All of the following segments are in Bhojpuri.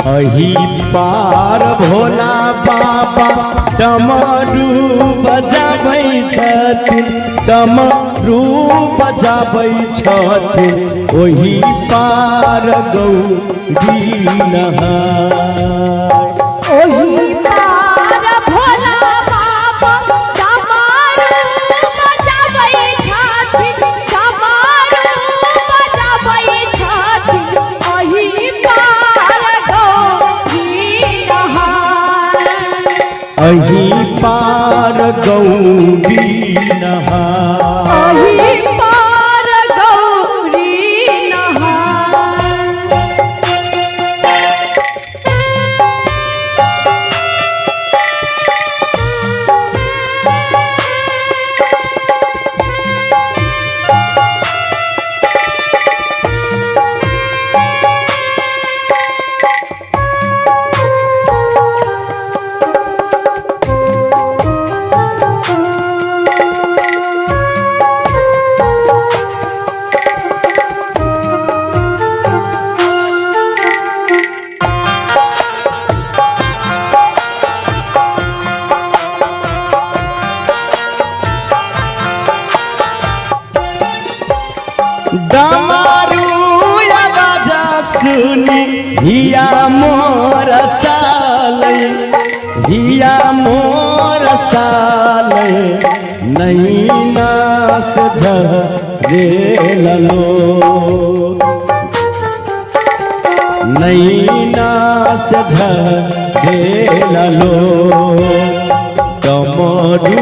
अही पार भोला बाबा डमरू बजाबै छथिन, डमरू बजाबै छथिन, ओही पार गौरी नहाय। ओही पार भोला बाबा डमरू बजाबै छथिन, डमरू बजाबै छथिन, ओही पार गौरी नहाय। अही पार गौरी नहाय। अही पार गौरी नहाय। डमरू आवाजा सुनी हिया मोर साले, हिया मोर साले, नैना से झरे ललो, नैना से झरे ललो। डमरू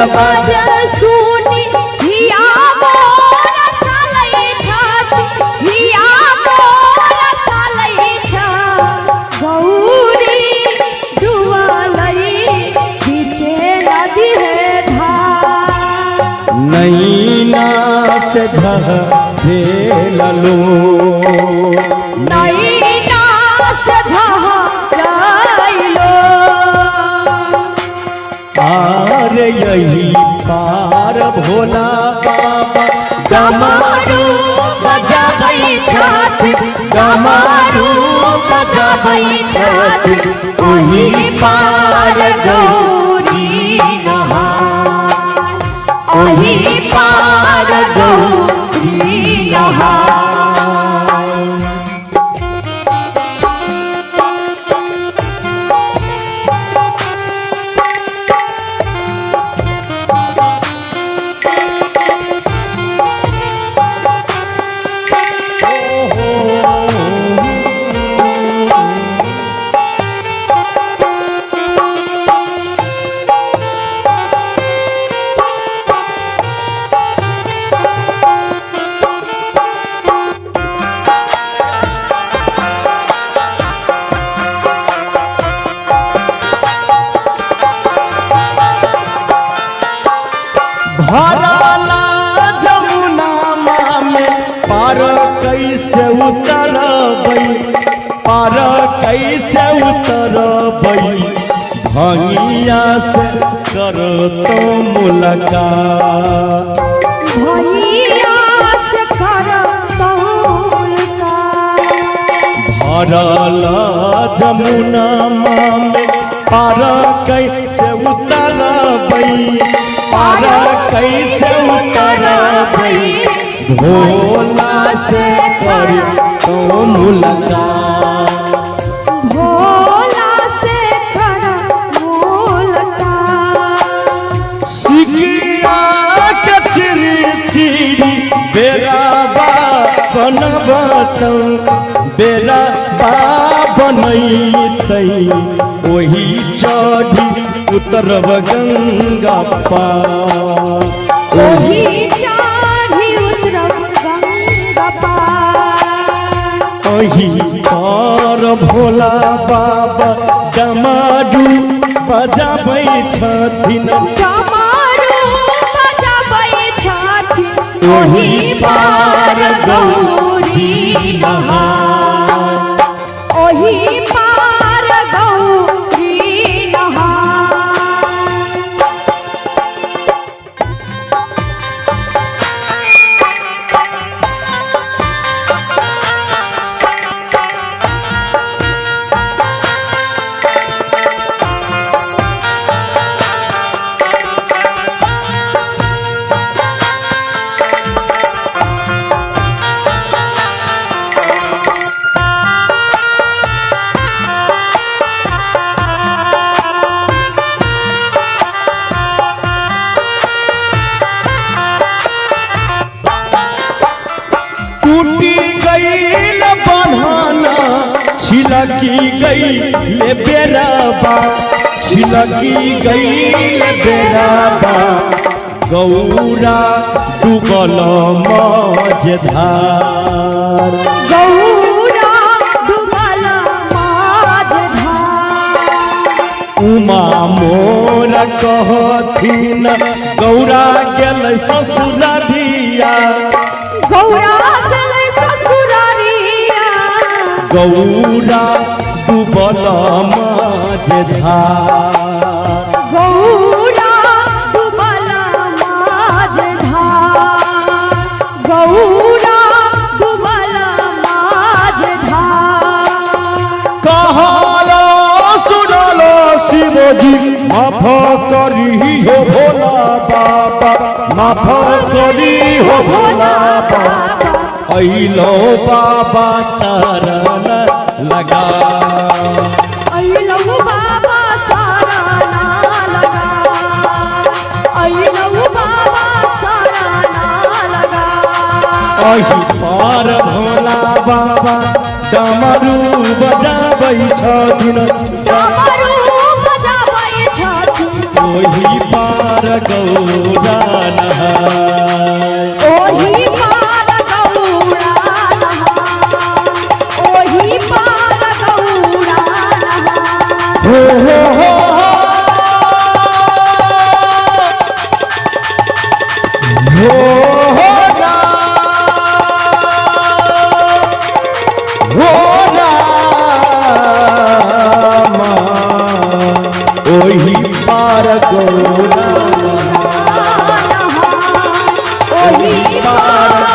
आवाजा सुनी हिया मोर साले छथिन, हिया मोर साले छथिन, गौरी डुबलै बीचे नदी है धार। नैना से झरे ललो, नैना से झरैलो। आर यही पार भोला बाबा डमरू बजाबै छथिन, डमरू बजाबै छथिन, ओही पार गौरी नहाय। ओही पार गौरी नहाय। भरला जमुना में पार कैसे उतरबै, पार कैसे उतरबै, भंगिया से कर तो मुलाकात, भैया से करतौ मुलाकात। भरला जमुना में पार कैसे उतरबै, पार कैसे उतरबै, भोला से कर तो मुलाकात, भोला से कर मुलाकात। सिकिया के चिरी चिरी बेरा बनबतौ, बेरा बनैतै, ओही चढ़ी उतरब गंगा पार, ओही चढ़ी उतरब गंगा पार। ओही पार भोला बाबा डमरू बजाबै छथिन, डमरू बजाबै छथिन, ओही पार गौरी नहाय। ओही पार गौरी नहाय। छिलकी गई ले बेराबा छिलकी गई ले बेराबा गौरा डूबल मझधार गौरा डूबल मझधार उमा मोर कहथिन गौरा गेल ससुरारिया गौरा गेल ससुरारिया गौरा डूबल मझधार गौरा डूबल मझधार गौरा डूबल मझधार कहलो सुनलो शिवजी माफ करी हो भोला बाबा माफ करी हो भोला बाबा अइलो बाबा शरण लगा अइलौ बाबा शरण लगा अइलौ बाबा शरण लगा अहि पार भोला बाबा डमरू बजाबै छथिन डमरू बजाबै छथिन ओहि पार गौरा नहाय ओहि पार गौरा नहाय ओहि पार गौरा नहाय हो हो हो हो हो रामा ओहि पार गौरा ओहि पार